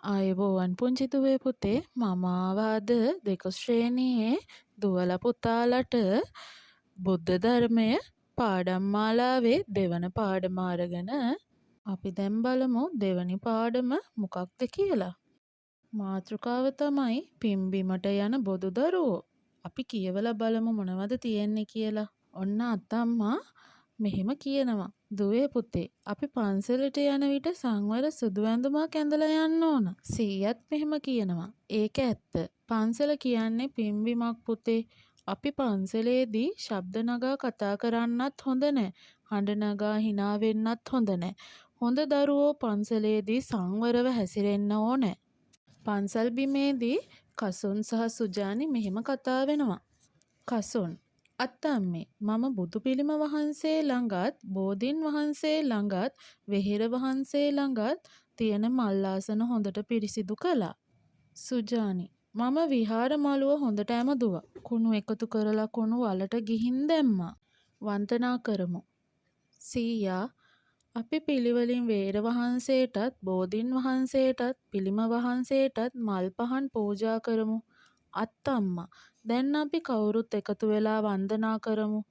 ආයුබෝවන් පුංචි දුවේ පුතේ මම ආවා අද දෙක ශ්‍රේණියේ දුවල පුතාලට බුද්ධ ධර්මය පාඩම් මාලාවේ දෙවන පාඩම අරගෙන අපි දැන් බලමු දෙවනි පාඩම මොකක්ද කියලා. මාතෘකාව තමයි පිම්බිමට යන බොදු දරුවෝ. අපි කියවලා බලමු මොනවද තියෙන්නේ කියලා. ඔන්න අත්තම්මා මෙහෙම කියනවා. දුවේ පුතේ අපි පන්සලට යන විට සංවර සුදු ඇඳුමක් ඇඳලා යන්න ඕන. සීයත් මෙහෙම කියනවා. ඒක ඇත්ත. පන්සල කියන්නේ පිම්බිමක් පුතේ. අපි පන්සලේදී ශබ්ද නගා කතා කරන්නත් හොඳ නෑ. හඬ නගා hina වෙන්නත් හොඳ නෑ. හොඳ දරුවෝ පන්සලේදී සංවරව හැසිරෙන්න ඕනේ. පන්සල් බිමේදී කසුන් සහ සුජානි මෙහෙම කතා වෙනවා. කසුන් අත්තම්මේ මම බුදු පිළිම වහන්සේ ළඟත් බෝධීන් වහන්සේ ළඟත් වෙහෙර වහන්සේ ළඟත් තියෙන මල් ආසන හොඳට පිරිසිදු කළා. සුජානි මම විහාර මළුව හොඳට ඇමදුවා. කුණු එකතු කරලා කුණු වලට ගිහින් දැම්මා. වන්දනා කරමු. සීයා අපි පිළිවෙලින් වේර වහන්සේටත් බෝධීන් වහන්සේටත් පිළිම වහන්සේටත් මල් පහන් පූජා කරමු. අත්තම්මා දැන් අපි කවුරුත් එකතු වෙලා වන්දනා කරමු.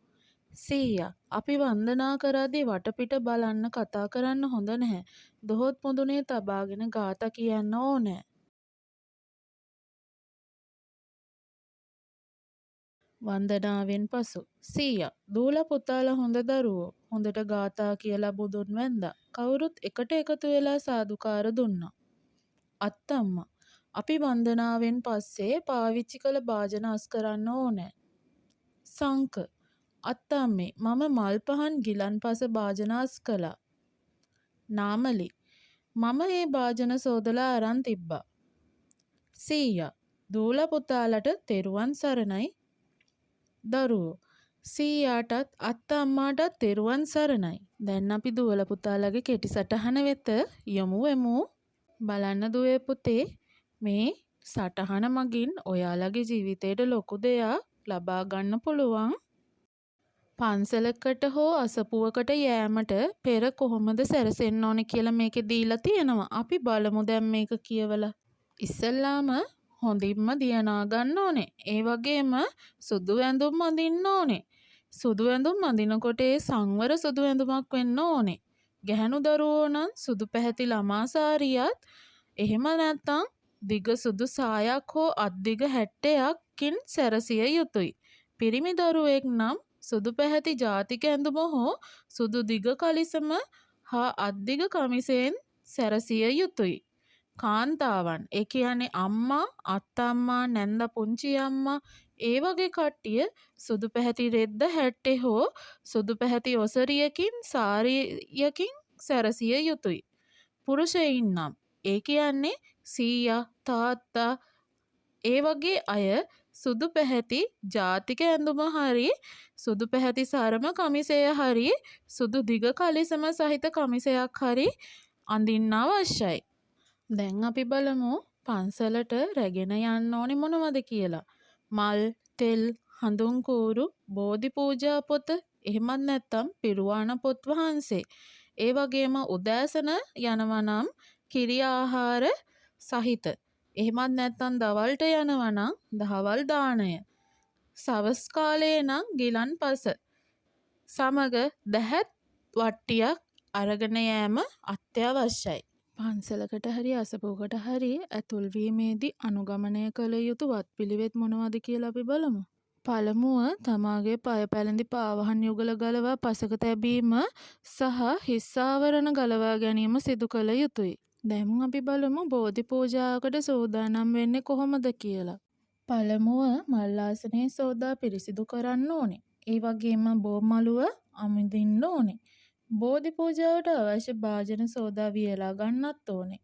සීයා අපි වන්දනා කරද්දී වටපිට බලන්න කතා කරන්න හොඳ නැහැ. දොහොත් මුදුනේ තබාගෙන ගාථා කියන්න ඕනේ. වන්දනාවෙන් පසු සීයා දූල පුතාලා හොඳ දරුවෝ හොඳට ගාථා කියලා බුදුන් වැන්දා. කවුරුත් එකට එකතු වෙලා සාදුකාර දුන්නා. අත්තම්මා අපි වන්දනාවෙන් පස්සේ පාවිච්චි කළ භාජන අස් කරන්න ඕනේ. සංක අත්තම්මේ මම මල් පහන් ගිලන්පස භාජන අස් කළා. නාමලි මම මේ භාජන සෝදලා අරන් තිබ්බා. සීයා දූල පුතාලට තෙරුවන් සරණයි. දරුවෝ සීයාටත් අත්තම්මාටත් තෙරුවන් සරණයි. දැන් අපි දුවල පුතාලගේ කෙටි සටහන වෙත යමු වෙමු. බලන්න දුවේ පුතේ මේ සටහන මගින් ඔයාලගේ ජීවිතේට ලොකු දෙයක් ලබා ගන්න පුළුවන්. පන්සලකට හෝ අසපුවකට යෑමට පෙර කොහොමද සැරසෙන්න ඕනේ කියලා මේකේ දීලා තියෙනවා. අපි බලමු දැන් මේක කියවලා. ඉස්සෙල්ලාම හොඳින්ම දියනා ගන්න ඕනේ. ඒ වගේම සුදු ඇඳුම් අඳින්න ඕනේ. සුදු ඇඳුම් අඳිනකොට ඒ සංවර සුදු ඇඳුමක් වෙන්න ඕනේ. ගැහැණු දරුවෝ නම් සුදු පැහැති ළමා සාරියත් එහෙම නැත්නම් දිග සුදු සායක් හෝ අත්දිග හැට්ටයක්කින් සැරසිය යුතුයි. පිරිමි දරුවෙක් නම් සුදු පැහැති ජාතික ඇඳුම හෝ සුදු දිග කලිසම හා අත්දිග කමිසයෙන් සැරසිය යුතුයි. කාන්තාවන් ඒ කියන්නේ අම්මා අත්තම්මා නැන්ද පුංචි අම්මා ඒ වගේ කට්ටිය සුදු පැහැති රෙද්ද හැට්ටේ හෝ සුදු පැහැති ඔසරියකින් සාරියකින් සැරසිය යුතුයි. පුරුෂයින් නම් ඒ කියන්නේ සීයා තාත්තා ඒ වගේ අය සුදු පැහැති ජාතික ඇඳුම හරි සුදු පැහැති සරම කමිසය හරි සුදු දිග කලිසම සහිත කමිසයක් හරි අඳින්න අවශ්‍යයි. දැන් අපි බලමු පන්සලට රැගෙන යන්න ඕනේ මොනවද කියලා. මල්, තෙල්, හඳුන් කූරු, බෝධි පූජා පොත, එහෙමත් නැත්නම් පිරුවාණ පොත් වහන්සේ. ඒ වගේම උදෑසන යනවා නම් කිරි ආහාර සහිත. එහෙමත් නැත්නම් දවල්ට යනවා නම් දහවල් දාණය. සවස් කාලේ නම් ගිලන්පස. සමග දැහැත් වට්ටියක් අරගෙන යෑම අත්‍යවශ්‍යයි. පන්සලකට හරි අසපුවකට හරි ඇතුල් වීමේදී අනුගමනය කළ යුතු වත්පිළිවෙත් මොනවද කියලා අපි බලමු. පළමුව තමාගේ පය පැළඳි පාවහන් යුගල ගලවා පසක තැබීම සහ හිස් ආවරණ ගලවා ගැනීම සිදු කළ යුතුයි. දැන් අපි බලමු බෝධි පූජාවකට සූදානම් වෙන්නේ කොහොමද කියලා. පළමුව මල් ආසනය සෝදා පිරිසිදු කරන්න ඕනේ. ඒ වගේම බෝ මළුව අමිදින්න ඕනේ. බෝධි පූජාවට අවශ්‍ය භාජන සෝදා වියලා ගන්නත් ඕනේ.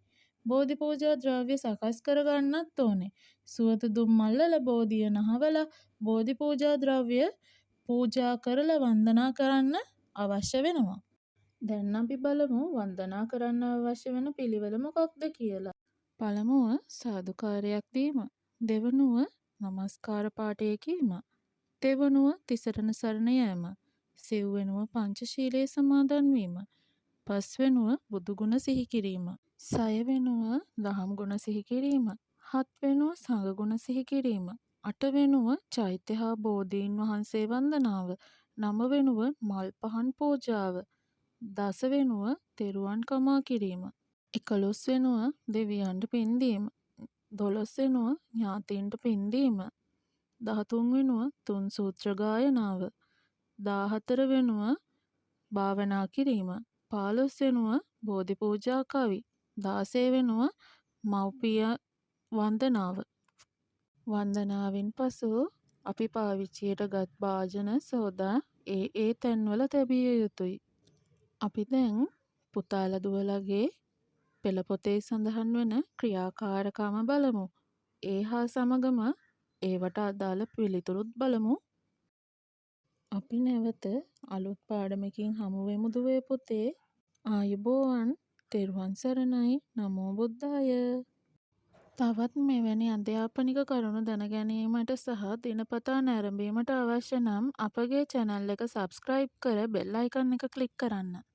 බෝධි පූජා ද්‍රව්‍ය සකස් කර ගන්නත් ඕනේ. සුවඳ දුම් මල්ලල බෝධිය නහවලා බෝධි පූජා ද්‍රව්‍ය පූජා කරලා වන්දනා කරන්න අවශ්‍ය වෙනවා. දැන් අපි බලමු වන්දනා කරන්න අවශ්‍ය වෙන පිළිවෙල මොකක්ද කියලා. පළමුව සාදුකාරයක් දීම. දෙවනුව නමස්කාර පාඨය කීම. තෙවනුව තිසරණ සරණ යෑම. සිව්වෙනුව පංචශීලයේ සමාදන් වීම. පස්වෙනුව බුදුගුණ සිහි කිරීම. සය වෙනුව දහම් ගුණ සිහි කිරීම. හත් වෙනුව සංඝ ගුණ සිහි කිරීම. අට වෙනුව චෛත්‍ය හා බෝධීන් වහන්සේ වන්දනාව. නව වෙනුව මල් පහන් පූජාව. දස වෙනුව තෙරුවන් කමා කිරීම. 11 වෙනුව දෙවියන්ට පින් දීම. 12 වෙනුව ඥාතීන්ට පින් දීම. 13 වෙනුව තුන් සූත්‍ර ගායනාව. 14 වෙනුව භාවනා කිරීම. 15 වෙනුව බෝධි පූජා කවි. 16 වෙනුව මව්පිය වන්දනාව. වන්දනාවෙන් පසු අපි පාවිච්චියට ගත් භාජන සෝදා ඒ තැන්වල තැබිය යුතුයි. අපි දැන් පුතාලා දුවලාගේ පෙළ පොතේ සඳහන් වන ක්‍රියාකාරකම බලමු. ඒ හා සමගම ඒවට අදාළ පිළිතුරුත් බලමු. අපි නැවත අලුත් පාඩමකින් හමු වෙමු දුවේ පුතේ. ආයුබෝවන්. තෙරුවන් සරණයි. නමෝ බුද්ධාය. තවත් මෙවැනි අධ්‍යාපනික කරුණු දැන ගැනීමට සහ දිනපතා නැරඹීමට අවශ්‍ය නම් අපගේ channel එක subscribe කර bell icon එක click කරන්න.